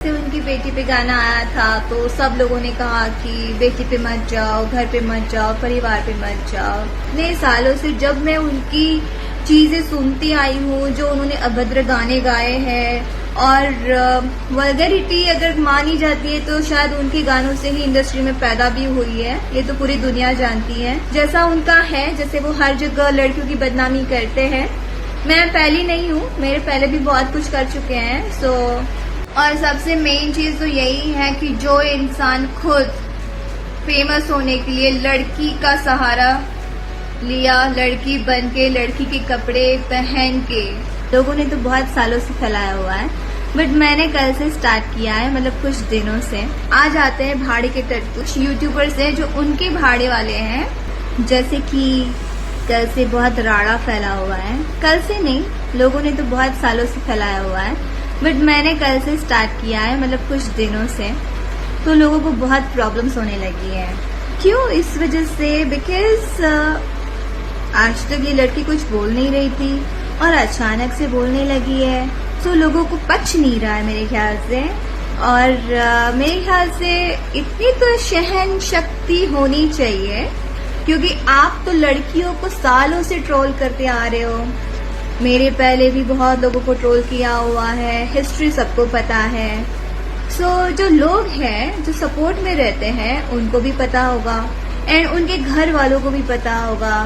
से उनकी बेटी पे गाना आया था तो सब लोगों ने कहा कि बेटी पे मत जाओ, घर पे मत जाओ, परिवार पे मत जाओ। इतने सालों से जब मैं उनकी चीजें सुनती आई हूँ, जो उन्होंने अभद्र गाने गाए हैं और वल्गैरिटी अगर मानी जाती है तो शायद उनके गानों से ही इंडस्ट्री में पैदा भी हुई है। ये तो पूरी दुनिया जानती है। जैसा उनका है, जैसे वो हर जगह लड़कियों की बदनामी करते हैं। मैं पहली नहीं हूँ, मेरे पहले भी बहुत कुछ कर चुके हैं। और सबसे मेन चीज तो यही है कि जो इंसान खुद फेमस होने के लिए लड़की का सहारा लिया, लड़की बन के, लड़की के कपड़े पहन के, लोगों ने तो बहुत सालों से फैलाया हुआ है, बट मैंने कल से स्टार्ट किया है, मतलब कुछ दिनों से। आज आते हैं भाड़े के तट। कुछ यूट्यूबर्स हैं जो उनके भाड़े वाले हैं, जैसे कि कल से बहुत राड़ा फैला हुआ है। कल से नहीं, लोगों ने तो बहुत सालों से फैलाया हुआ है, बट मैंने कल से स्टार्ट किया है, मतलब कुछ दिनों से। तो लोगों को बहुत प्रॉब्लम्स होने लगी है। क्यों? इस वजह से बिकॉज आज तक ये लड़की कुछ बोल नहीं रही थी और अचानक से बोलने लगी है, तो लोगों को पच नहीं रहा है मेरे ख्याल से। और मेरे ख्याल से इतनी तो सहन शक्ति होनी चाहिए, क्योंकि आप तो लड़कियों को सालों से ट्रोल करते आ रहे हो। मेरे पहले भी बहुत लोगों को ट्रोल किया हुआ है, हिस्ट्री सबको पता है। जो लोग हैं जो सपोर्ट में रहते हैं उनको भी पता होगा एंड उनके घर वालों को भी पता होगा।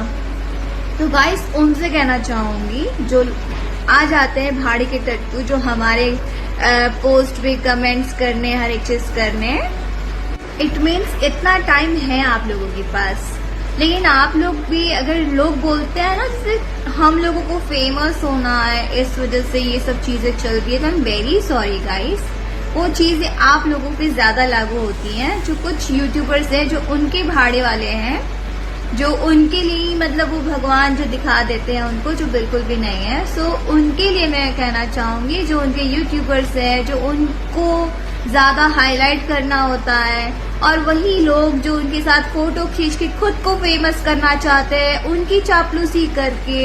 तो गाइस, उनसे कहना चाहूंगी जो आ जाते हैं भाड़े के टट्टू, जो हमारे पोस्ट पे कमेंट्स करने, हर एक चीज करने, इट मीन्स इतना टाइम है आप लोगों के पास, लेकिन आप लोग भी, अगर लोग बोलते हैं ना जैसे हम लोगों को फेमस होना है, इस वजह से ये सब चीजें चल रही है, तो आई एम वेरी सॉरी गाइस। वो चीजें आप लोगों पे ज्यादा लागू होती हैं। जो कुछ यूट्यूबर्स हैं जो उनके भाड़े वाले हैं, जो उनके लिए मतलब वो भगवान जो दिखा देते हैं उनको, जो बिल्कुल भी नहीं है। उनके लिए मैं कहना चाहूंगी, जो उनके यूट्यूबर्स हैं, जो उनको ज्यादा हाईलाइट करना होता है, और वही लोग जो उनके साथ फोटो खींच के खुद को फेमस करना चाहते हैं, उनकी चापलूसी करके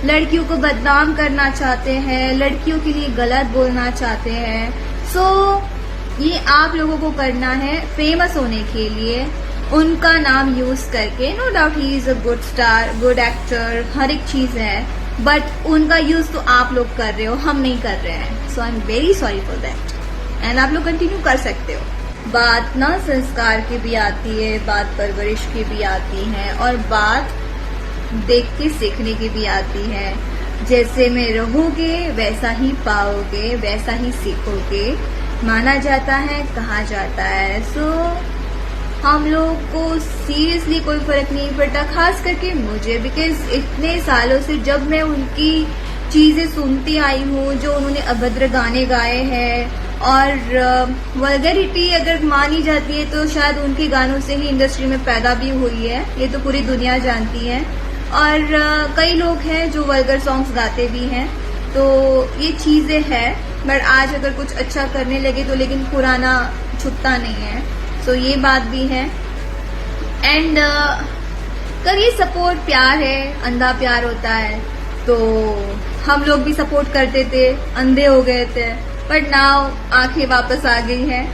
लड़कियों को बदनाम करना चाहते हैं, लड़कियों के लिए गलत बोलना चाहते हैं। ये आप लोगों को करना है फेमस होने के लिए, उनका नाम यूज करके। No doubt he is a good star, good actor, हर एक चीज है, बट उनका यूज तो आप लोग कर रहे हो, हम नहीं कर रहे हैं। So I am very sorry for that. And आप लोग कंटिन्यू कर सकते हो। बात ना संस्कार की भी आती है, बात परवरिश की भी आती है, और बात देख के सीखने की भी आती है। जैसे में रहोगे वैसा ही पाओगे, वैसा ही सीखोगे, माना जाता है, कहा जाता है। हम लोग को सीरियसली कोई फर्क नहीं पड़ता, खास करके मुझे, बिकॉज इतने सालों से जब मैं उनकी चीजें सुनती आई हूँ, जो उन्होंने अभद्र गाने गाए हैं और वल्गैरिटी अगर मानी जाती है तो शायद उनके गानों से ही इंडस्ट्री में पैदा भी हुई है। ये तो पूरी दुनिया जानती है। और कई लोग हैं जो वल्गर सॉन्ग्स गाते भी हैं, तो ये चीजें हैं। बट आज अगर कुछ अच्छा करने लगे तो लेकिन पुराना छुपता नहीं है। ये बात भी है। एंड करिए सपोर्ट, प्यार है, अंधा प्यार होता है। तो हम लोग भी सपोर्ट करते थे, अंधे हो गए थे, बट नाउ आंखें वापस आ गई हैं।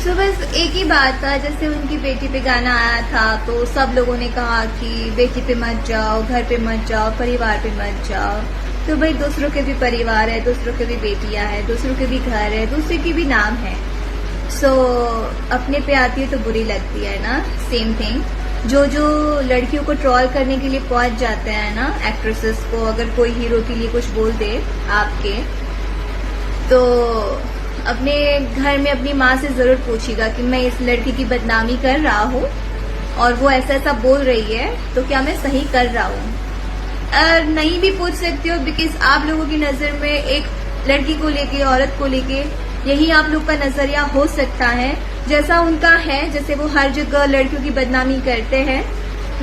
बस एक ही बात था, जैसे उनकी बेटी पे गाना आया था तो सब लोगों ने कहा कि बेटी पे मत जाओ, घर पे मत जाओ, परिवार पे मत जाओ। तो भाई, दूसरों के भी परिवार है, दूसरों के भी बेटियां हैं, दूसरों के भी घर है, दूसरे के भी नाम है। अपने पे आती है तो बुरी लगती है ना। सेम थिंग, जो लड़कियों को ट्रोल करने के लिए पहुंच जाते हैं ना, एक्ट्रेसेस को, अगर कोई हीरो के लिए कुछ बोल दे आपके, तो अपने घर में अपनी माँ से जरूर पूछिएगा कि मैं इस लड़की की बदनामी कर रहा हूँ और वो ऐसा ऐसा बोल रही है, तो क्या मैं सही कर रहा हूँ? और नहीं भी पूछ सकते हो, बिकॉज आप लोगों की नजर में एक लड़की को लेके, औरत को लेके यही आप लोग का नजरिया हो सकता है, जैसा उनका है। जैसे वो हर जगह लड़कियों की बदनामी करते हैं।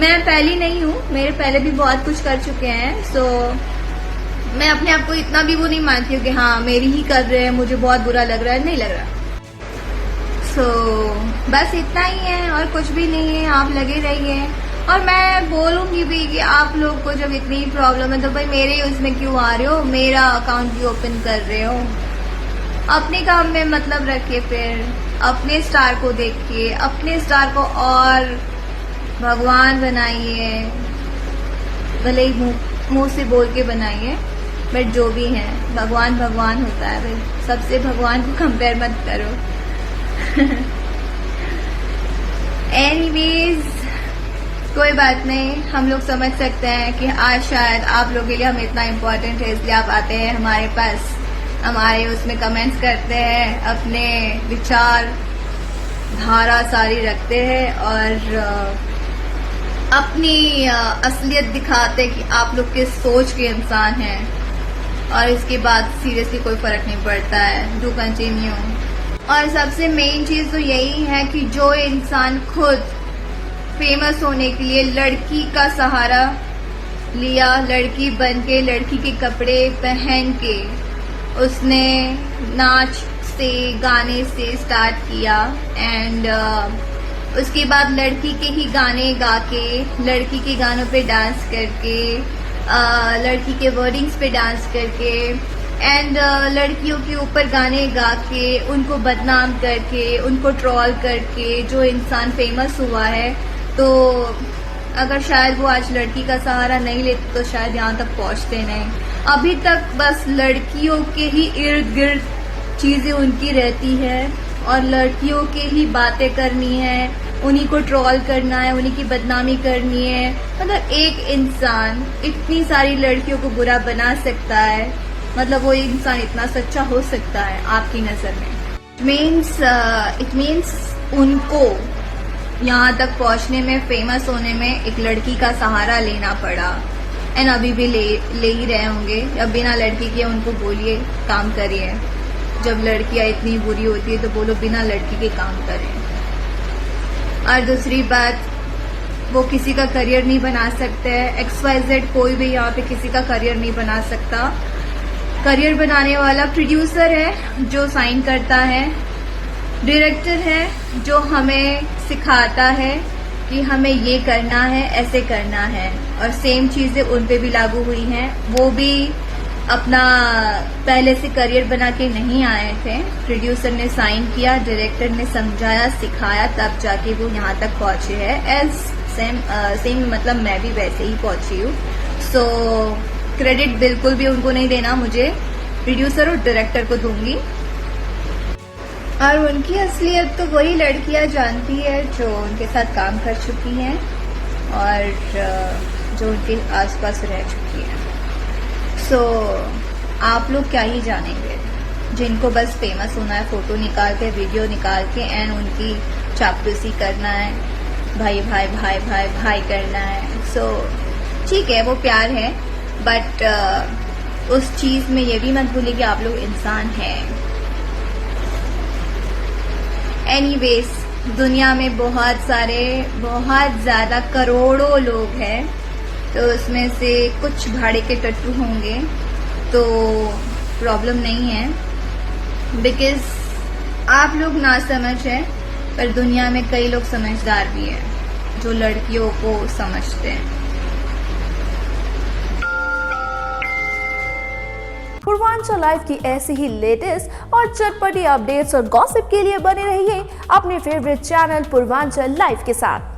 मैं पहली नहीं हूँ, मेरे पहले भी बहुत कुछ कर चुके हैं। मैं अपने आप को इतना भी वो नहीं मानती हूँ कि हाँ मेरी ही कर रहे हैं, मुझे बहुत बुरा लग रहा है, नहीं लग रहा। बस इतना ही है और कुछ भी नहीं है। आप लगे रहिए, और मैं बोलूंगी भी कि आप लोग को जब इतनी प्रॉब्लम है तो भाई मेरे उसमें क्यों आ रहे हो, मेरा अकाउंट भी ओपन कर रहे हो। अपने काम में मतलब रखिए, फिर अपने स्टार को देखिए, अपने स्टार को और भगवान बनाइए, भले ही मुंह से बोल के बनाइए, बट जो भी है भगवान भगवान होता है भाई, सबसे भगवान को कंपेयर मत करो। एनीवेज, कोई बात नहीं, हम लोग समझ सकते हैं कि आज शायद आप लोगों के लिए हम इतना इम्पोर्टेंट है, इसलिए आप आते हैं हमारे पास, हमारे उसमें कमेंट्स करते हैं, अपने विचार धारा सारी रखते हैं और अपनी असलियत दिखाते कि आप लोग किस सोच के इंसान हैं। और इसके बाद सीरियसली कोई फर्क नहीं पड़ता है, डू कंटिन्यू। और सबसे मेन चीज तो यही है कि जो इंसान खुद फेमस होने के लिए लड़की का सहारा लिया, लड़की बन के, लड़की के कपड़े पहन के, उसने नाच से, गाने से स्टार्ट किया एंड उसके बाद लड़की के ही गाने गा के, लड़की के गानों पे डांस करके, लड़की के वर्डिंग्स पे डांस करके एंड लड़कियों के ऊपर गाने गा के, उनको बदनाम करके, उनको ट्रोल करके जो इंसान फेमस हुआ है, तो अगर शायद वो आज लड़की का सहारा नहीं लेते तो शायद यहाँ तक पहुँचते नहीं। अभी तक बस लड़कियों के ही इर्द गिर्द चीजें उनकी रहती है और लड़कियों के ही बातें करनी है, उन्हीं को ट्रोल करना है, उन्हीं की बदनामी करनी है। मतलब एक इंसान इतनी सारी लड़कियों को बुरा बना सकता है, मतलब वो इंसान इतना सच्चा हो सकता है आपकी नजर में। इट मीन्स उनको यहाँ तक पहुँचने में, फेमस होने में एक लड़की का सहारा लेना पड़ा एंड अभी भी ले ही रहे होंगे। अब बिना लड़की के उनको बोलिए काम करिए, जब लड़कियां इतनी बुरी होती है तो बोलो बिना लड़की के काम करें। और दूसरी बात, वो किसी का करियर नहीं बना सकते हैं, XYZ कोई भी यहाँ पे किसी का करियर नहीं बना सकता। करियर बनाने वाला प्रोड्यूसर है जो साइन करता है, डायरेक्टर है जो हमें सिखाता है कि हमें ये करना है, ऐसे करना है। और सेम चीजें उन पे भी लागू हुई हैं, वो भी अपना पहले से करियर बना के नहीं आए थे। प्रोड्यूसर ने साइन किया, डायरेक्टर ने समझाया, सिखाया, तब जाके वो यहाँ तक पहुंचे हैं। सेम मतलब मैं भी वैसे ही पहुंची हूँ। सो क्रेडिट बिल्कुल भी उनको नहीं देना, मुझे प्रोड्यूसर और डायरेक्टर को दूंगी। और उनकी असलियत तो वही लड़कियां जानती है जो उनके साथ काम कर चुकी हैं और जो उनके आसपास रह चुकी हैं। सो आप लोग क्या ही जानेंगे, जिनको बस फेमस होना है, फोटो निकाल के, वीडियो निकाल के एंड उनकी चापलूसी करना है, भाई भाई भाई भाई भाई करना है। सो ठीक है, वो प्यार है, बट उस चीज में ये भी मत भूलिए कि आप लोग इंसान हैं। एनीवेज, दुनिया में बहुत ज्यादा करोड़ों लोग हैं, तो उसमें से कुछ भाड़े के टट्टू होंगे तो प्रॉब्लम नहीं है, बिकॉज आप लोग ना समझ हैं, पर दुनिया में कई लोग समझदार भी हैं जो लड़कियों को समझते हैं। पूर्वांचल लाइव की ऐसी ही लेटेस्ट और चटपटी अपडेट्स और गॉसिप के लिए बने रहिए अपने फेवरेट चैनल पूर्वांचल लाइव के साथ।